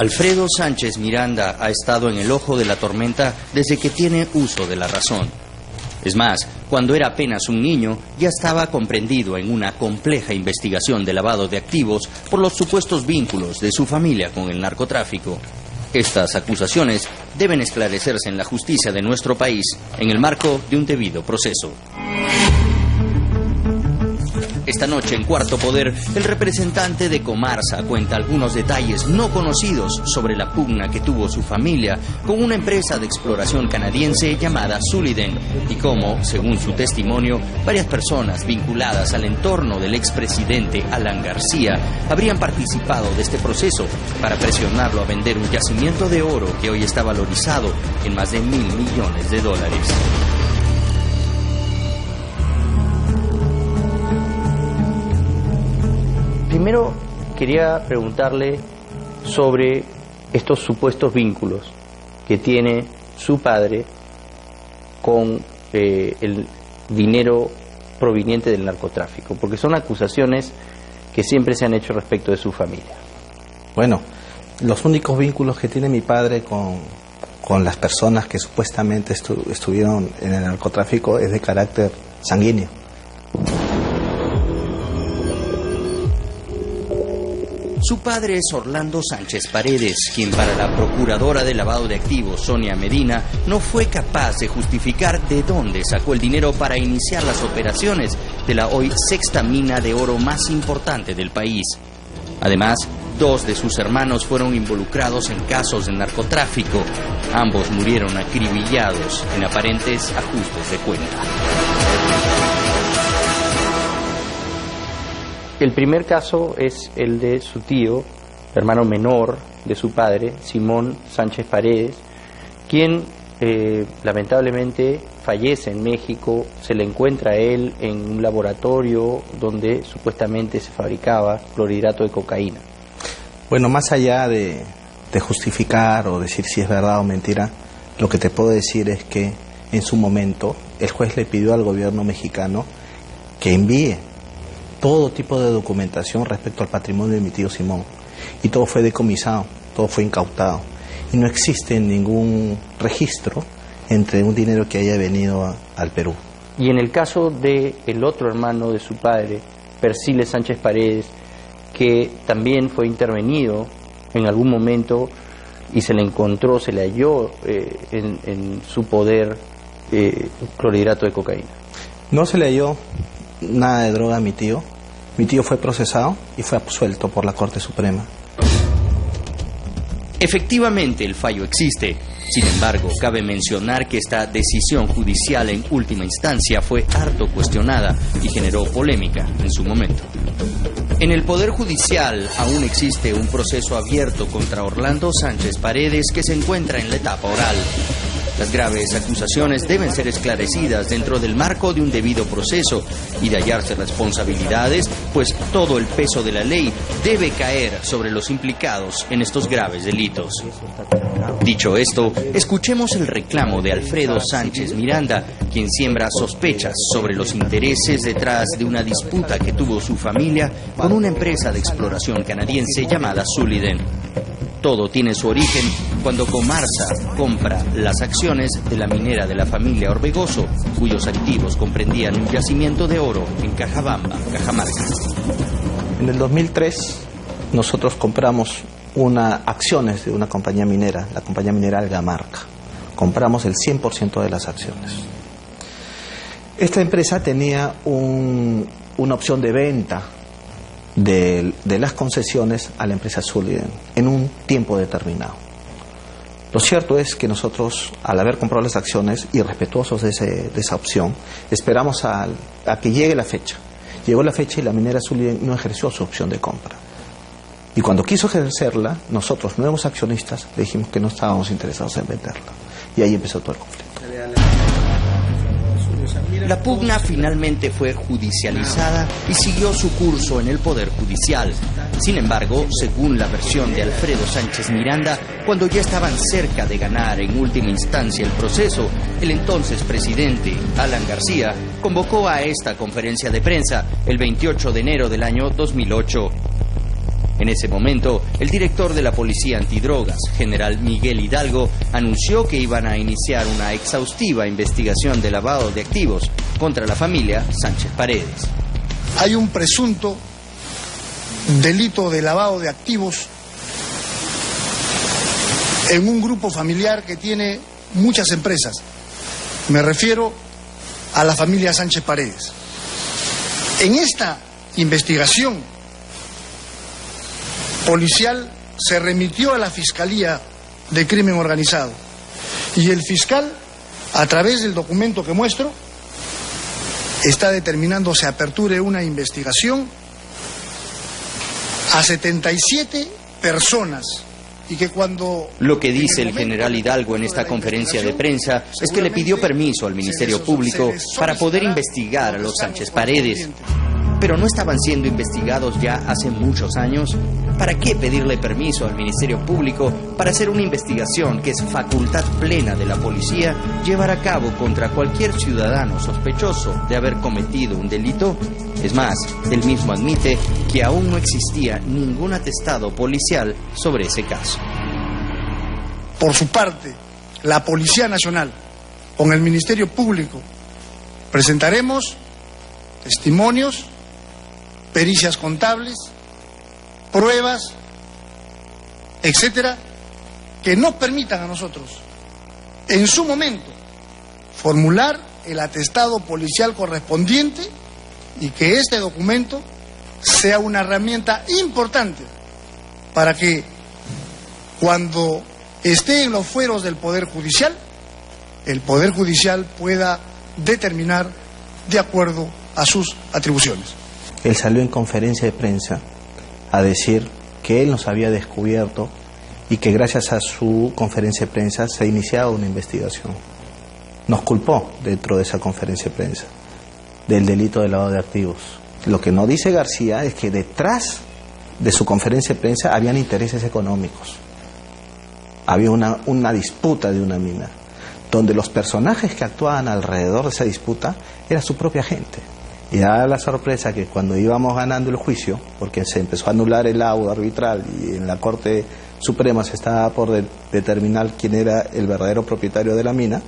Alfredo Sánchez Miranda ha estado en el ojo de la tormenta desde que tiene uso de la razón. Es más, cuando era apenas un niño, ya estaba comprendido en una compleja investigación de lavado de activos por los supuestos vínculos de su familia con el narcotráfico. Estas acusaciones deben esclarecerse en la justicia de nuestro país en el marco de un debido proceso. Esta noche en Cuarto Poder, el representante de Comarsa cuenta algunos detalles no conocidos sobre la pugna que tuvo su familia con una empresa de exploración canadiense llamada Sullivan y cómo, según su testimonio, varias personas vinculadas al entorno del expresidente Alan García habrían participado de este proceso para presionarlo a vender un yacimiento de oro que hoy está valorizado en más de $1.000 millones. Primero quería preguntarle sobre estos supuestos vínculos que tiene su padre con el dinero proveniente del narcotráfico, porque son acusaciones que siempre se han hecho respecto de su familia. Bueno, los únicos vínculos que tiene mi padre con las personas que supuestamente estuvieron en el narcotráfico es de carácter sanguíneo. Su padre es Orlando Sánchez Paredes, quien para la procuradora de lavado de activos, Sonia Medina, no fue capaz de justificar de dónde sacó el dinero para iniciar las operaciones de la hoy sexta mina de oro más importante del país. Además, 2 de sus hermanos fueron involucrados en casos de narcotráfico. Ambos murieron acribillados en aparentes ajustes de cuenta. El primer caso es el de su tío, hermano menor de su padre, Simón Sánchez Paredes, quien lamentablemente fallece en México. Se le encuentra a él en un laboratorio donde supuestamente se fabricaba clorhidrato de cocaína. Bueno, más allá de justificar o decir si es verdad o mentira, lo que te puedo decir es que en su momento el juez le pidió al gobierno mexicano que envíe todo tipo de documentación respecto al patrimonio de mi tío Simón, y todo fue decomisado, todo fue incautado, y no existe ningún registro entre un dinero que haya venido al Perú. Y en el caso de el otro hermano de su padre, Persiles Sánchez Paredes, que también fue intervenido en algún momento y se le encontró, se le halló en su poder clorhidrato de cocaína. No se le halló nada de droga a mi tío. Mi tío fue procesado y fue absuelto por la Corte Suprema. Efectivamente, el fallo existe. Sin embargo, cabe mencionar que esta decisión judicial en última instancia fue harto cuestionada y generó polémica en su momento. En el Poder Judicial aún existe un proceso abierto contra Orlando Sánchez Paredes que se encuentra en la etapa oral. Las graves acusaciones deben ser esclarecidas dentro del marco de un debido proceso y de hallarse responsabilidades, pues todo el peso de la ley debe caer sobre los implicados en estos graves delitos. Dicho esto, escuchemos el reclamo de Alfredo Sánchez Miranda, quien siembra sospechas sobre los intereses detrás de una disputa que tuvo su familia con una empresa de exploración canadiense llamada Sullivan. Todo tiene su origen cuando Comarsa compra las acciones de la minera de la familia Orbegoso, cuyos activos comprendían un yacimiento de oro en Cajabamba, Cajamarca. En el 2003 nosotros compramos acciones de una compañía minera, la compañía minera Algamarca. Compramos el 100% de las acciones. Esta empresa tenía una opción de venta de las concesiones a la empresa Sullivan en un tiempo determinado. Lo cierto es que nosotros, al haber comprado las acciones y respetuosos de esa opción, esperamos a que llegue la fecha. Llegó la fecha y la minera Sullivan no ejerció su opción de compra. Y cuando quiso ejercerla, nosotros, nuevos accionistas, le dijimos que no estábamos interesados en venderla. Y ahí empezó todo el conflicto. La pugna finalmente fue judicializada y siguió su curso en el Poder Judicial. Sin embargo, según la versión de Alfredo Sánchez Miranda, cuando ya estaban cerca de ganar en última instancia el proceso, el entonces presidente, Alan García, convocó a esta conferencia de prensa el 28 de enero del año 2008. En ese momento, el director de la Policía Antidrogas, general Miguel Hidalgo, anunció que iban a iniciar una exhaustiva investigación de lavado de activos contra la familia Sánchez Paredes. Hay un presunto delito de lavado de activos en un grupo familiar que tiene muchas empresas. Me refiero a la familia Sánchez Paredes. En esta investigación policial se remitió a la Fiscalía de Crimen Organizado y el fiscal, a través del documento que muestro, está determinando se aperture una investigación a 77 personas. Y que cuando lo que dice el general Hidalgo en esta conferencia de prensa es que le pidió permiso al Ministerio Público para poder investigar a los Sánchez Paredes. Pero ¿no estaban siendo investigados ya hace muchos años? ¿Para qué pedirle permiso al Ministerio Público para hacer una investigación que es facultad plena de la policía llevar a cabo contra cualquier ciudadano sospechoso de haber cometido un delito? Es más, él mismo admite que aún no existía ningún atestado policial sobre ese caso. Por su parte, la Policía Nacional, con el Ministerio Público, presentaremos testimonios, pericias contables, pruebas, etcétera, que nos permitan a nosotros, en su momento, formular el atestado policial correspondiente y que este documento sea una herramienta importante para que cuando esté en los fueros del Poder Judicial, el Poder Judicial pueda determinar de acuerdo a sus atribuciones. Él salió en conferencia de prensa a decir que él nos había descubierto y que gracias a su conferencia de prensa se ha iniciado una investigación. Nos culpó dentro de esa conferencia de prensa del delito de lavado de activos. Lo que no dice García es que detrás de su conferencia de prensa habían intereses económicos. Había una disputa de una mina, donde los personajes que actuaban alrededor de esa disputa era su propia gente. Y da la sorpresa que cuando íbamos ganando el juicio, porque se empezó a anular el laudo arbitral y en la Corte Suprema se estaba por determinar quién era el verdadero propietario de la mina,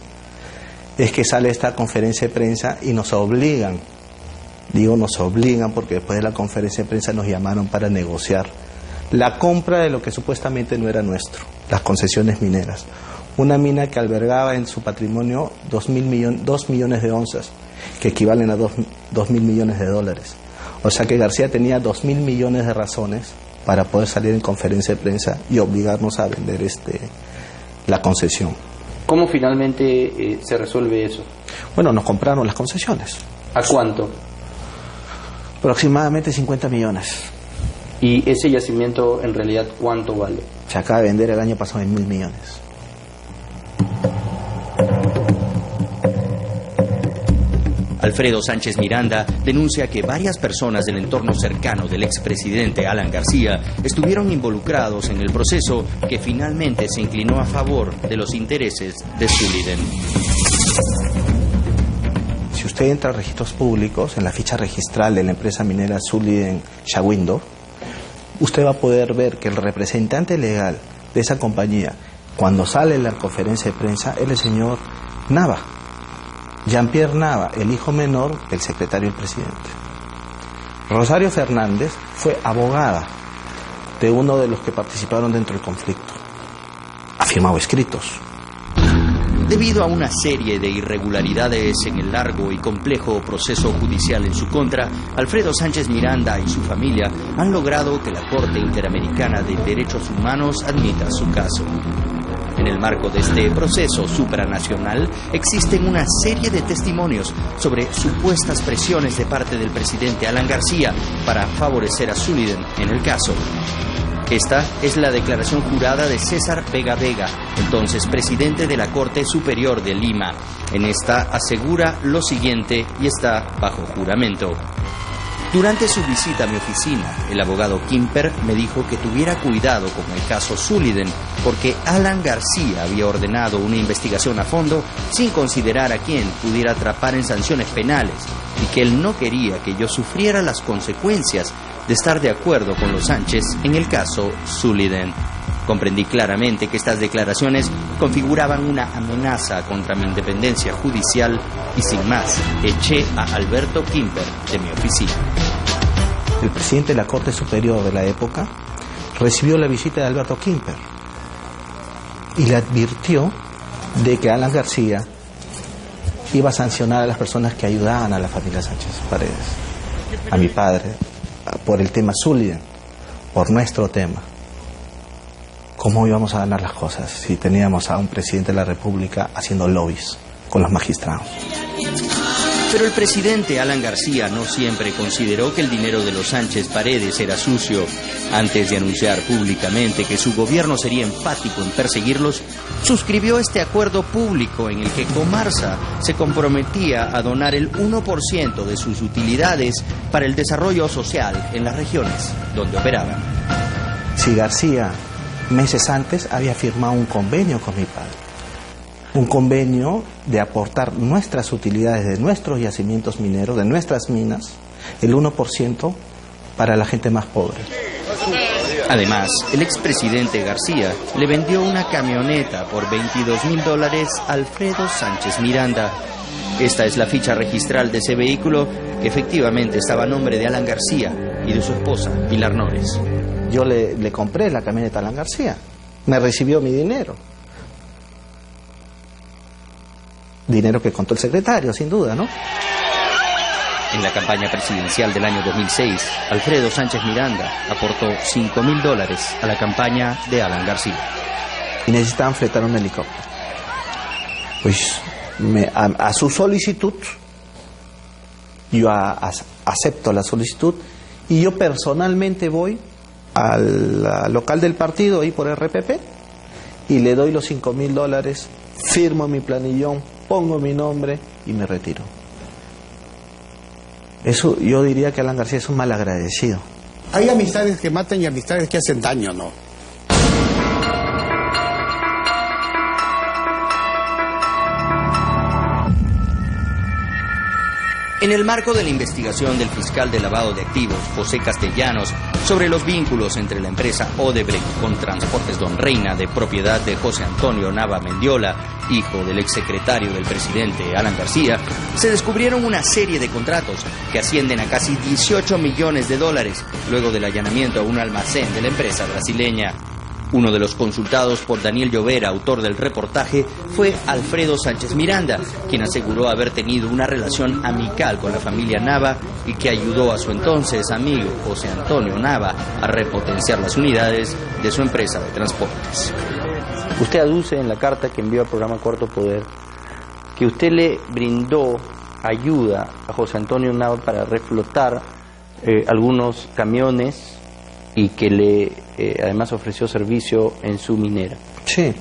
es que sale esta conferencia de prensa y nos obligan, digo nos obligan porque después de la conferencia de prensa nos llamaron para negociar la compra de lo que supuestamente no era nuestro, las concesiones mineras. Una mina que albergaba en su patrimonio 2 millones de onzas, que equivalen a 2.000 millones de dólares. O sea que García tenía 2.000 millones de razones para poder salir en conferencia de prensa y obligarnos a vender la concesión. ¿Cómo finalmente se resuelve eso? Bueno, nos compraron las concesiones. ¿A cuánto? Aproximadamente 50 millones. ¿Y ese yacimiento en realidad cuánto vale? Se acaba de vender el año pasado en 1.000 millones. Alfredo Sánchez Miranda denuncia que varias personas del entorno cercano del expresidente Alan García estuvieron involucrados en el proceso que finalmente se inclinó a favor de los intereses de Zúliden. Si usted entra a registros públicos, en la ficha registral de la empresa minera Zúliden Shawindo, usted va a poder ver que el representante legal de esa compañía, cuando sale en la conferencia de prensa, es el señor Nava. Jean-Pierre Nava, el hijo menor del secretario del presidente. Rosario Fernández fue abogada de uno de los que participaron dentro del conflicto. Ha firmado escritos. Debido a una serie de irregularidades en el largo y complejo proceso judicial en su contra, Alfredo Sánchez Miranda y su familia han logrado que la Corte Interamericana de Derechos Humanos admita su caso. En el marco de este proceso supranacional existen una serie de testimonios sobre supuestas presiones de parte del presidente Alan García para favorecer a Zúliden en el caso. Esta es la declaración jurada de César Vega Vega, entonces presidente de la Corte Superior de Lima. En esta asegura lo siguiente y está bajo juramento. Durante su visita a mi oficina, el abogado Kimper me dijo que tuviera cuidado con el caso Sullivan, porque Alan García había ordenado una investigación a fondo sin considerar a quién pudiera atrapar en sanciones penales, y que él no quería que yo sufriera las consecuencias de estar de acuerdo con los Sánchez en el caso Sullivan. Comprendí claramente que estas declaraciones configuraban una amenaza contra mi independencia judicial y sin más, eché a Alberto Kimper de mi oficina. El presidente de la Corte Superior de la época recibió la visita de Alberto Kimper y le advirtió de que Alan García iba a sancionar a las personas que ayudaban a la familia Sánchez Paredes, a mi padre, por el tema Sullivan, por nuestro tema. ¿Cómo íbamos a ganar las cosas si teníamos a un presidente de la República haciendo lobbies con los magistrados? Pero el presidente Alan García no siempre consideró que el dinero de los Sánchez Paredes era sucio. Antes de anunciar públicamente que su gobierno sería enfático en perseguirlos, suscribió este acuerdo público en el que Comarsa se comprometía a donar el 1% de sus utilidades para el desarrollo social en las regiones donde operaban. Si García meses antes había firmado un convenio con mi padre, un convenio de aportar nuestras utilidades de nuestros yacimientos mineros, de nuestras minas, el 1% para la gente más pobre. Además, el expresidente García le vendió una camioneta por $22,000 a Alfredo Sánchez Miranda. Esta es la ficha registral de ese vehículo, que efectivamente estaba a nombre de Alan García y de su esposa, Pilar Nores. Yo le compré la camioneta a Alan García, me recibió mi dinero. Dinero que contó el secretario, sin duda, ¿no? En la campaña presidencial del año 2006, Alfredo Sánchez Miranda aportó $5,000 a la campaña de Alan García. Y necesitaban fletar un helicóptero. Pues a su solicitud, yo acepto la solicitud y yo personalmente voy al local del partido, ahí por RPP, y le doy los $5,000, firmo mi planillón, pongo mi nombre y me retiro. Eso yo diría que Alan García es un malagradecido. Hay amistades que matan y amistades que hacen daño, ¿no? En el marco de la investigación del fiscal de lavado de activos, José Castellanos, sobre los vínculos entre la empresa Odebrecht con Transportes Don Reina, de propiedad de José Antonio Nava Mendiola, hijo del exsecretario del presidente Alan García, se descubrieron una serie de contratos que ascienden a casi $18 millones, luego del allanamiento a un almacén de la empresa brasileña. Uno de los consultados por Daniel Llovera, autor del reportaje, fue Alfredo Sánchez Miranda, quien aseguró haber tenido una relación amical con la familia Nava y que ayudó a su entonces amigo José Antonio Nava a repotenciar las unidades de su empresa de transportes. Usted aduce en la carta que envió al programa Cuarto Poder que usted le brindó ayuda a José Antonio Nava para reflotar algunos camiones y que le además ofreció servicio en su minera. Sí,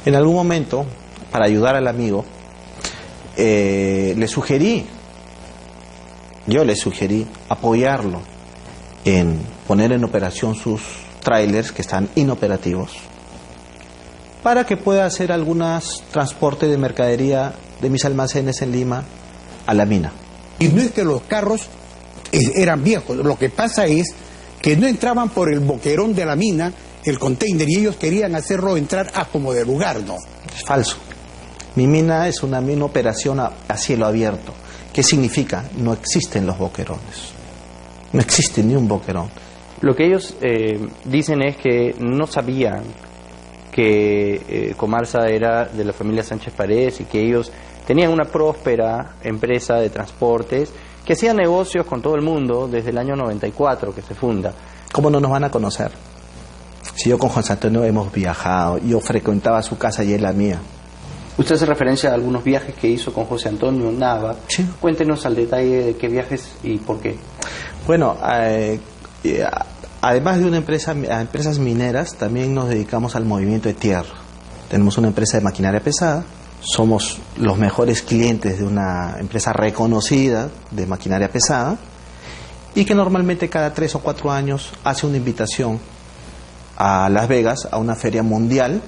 en algún momento, para ayudar al amigo, yo le sugerí apoyarlo en poner en operación sus trailers que están inoperativos, para que pueda hacer algunos transportes de mercadería de mis almacenes en Lima a la mina. Y no es que los carros eran viejos, lo que pasa es que no entraban por el boquerón de la mina, el container, y ellos querían hacerlo entrar a como de lugar, ¿no? Es falso. Mi mina es una mina operación a cielo abierto. ¿Qué significa? No existen los boquerones. No existe ni un boquerón. Lo que ellos dicen es que no sabían que Comarsa era de la familia Sánchez Paredes y que ellos tenían una próspera empresa de transportes que hacía negocios con todo el mundo desde el año 94 que se funda. ¿Cómo no nos van a conocer? Si yo con José Antonio hemos viajado, yo frecuentaba su casa y él la mía. Usted hace referencia a algunos viajes que hizo con José Antonio Nava. Sí. Cuéntenos al detalle de qué viajes y por qué. Bueno, además de a empresas mineras, también nos dedicamos al movimiento de tierra. Tenemos una empresa de maquinaria pesada. Somos los mejores clientes de una empresa reconocida de maquinaria pesada y que normalmente cada 3 o 4 años hace una invitación a Las Vegas a una feria mundial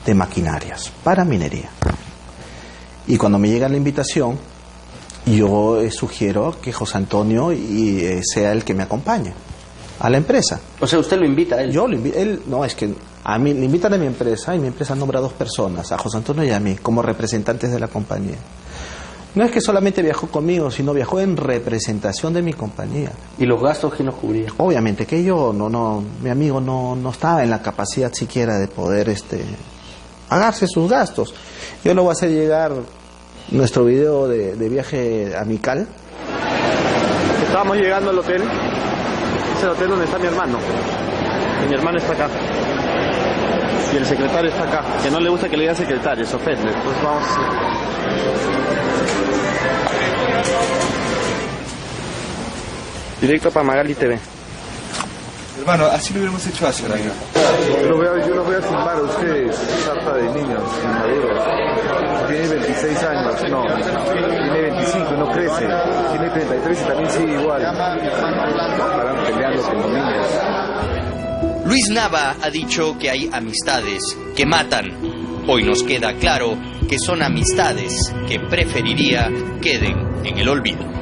de maquinarias para minería. Y cuando me llega la invitación, yo sugiero que José Antonio sea el que me acompañe a la empresa. O sea, usted lo invita a él. Yo lo invito, él, no, es que a mí le invitan a mi empresa y mi empresa nombra a 2 personas, a José Antonio y a mí, como representantes de la compañía. No es que solamente viajó conmigo, sino viajó en representación de mi compañía. ¿Y los gastos quién los cubría? Obviamente que yo, mi amigo no estaba en la capacidad siquiera de poder pagarse sus gastos. Yo le voy a hacer llegar nuestro video de viaje amical. Estábamos llegando al hotel. Es el hotel donde está mi hermano. Y mi hermano está acá. Y el secretario está acá. Que no le gusta que le diga secretario, se ofende. Entonces vamos a... Directo para Magali TV. Hermano, así lo hubiéramos hecho hace un año. Yo los voy a filmar a ustedes, sarta de niños inmaduros. Tiene 26 años, no, tiene 25, no crece. Tiene 33 y también sigue igual. Estarán peleando con los niños. Luis Nava ha dicho que hay amistades que matan. Hoy nos queda claro que son amistades que preferiría queden en el olvido.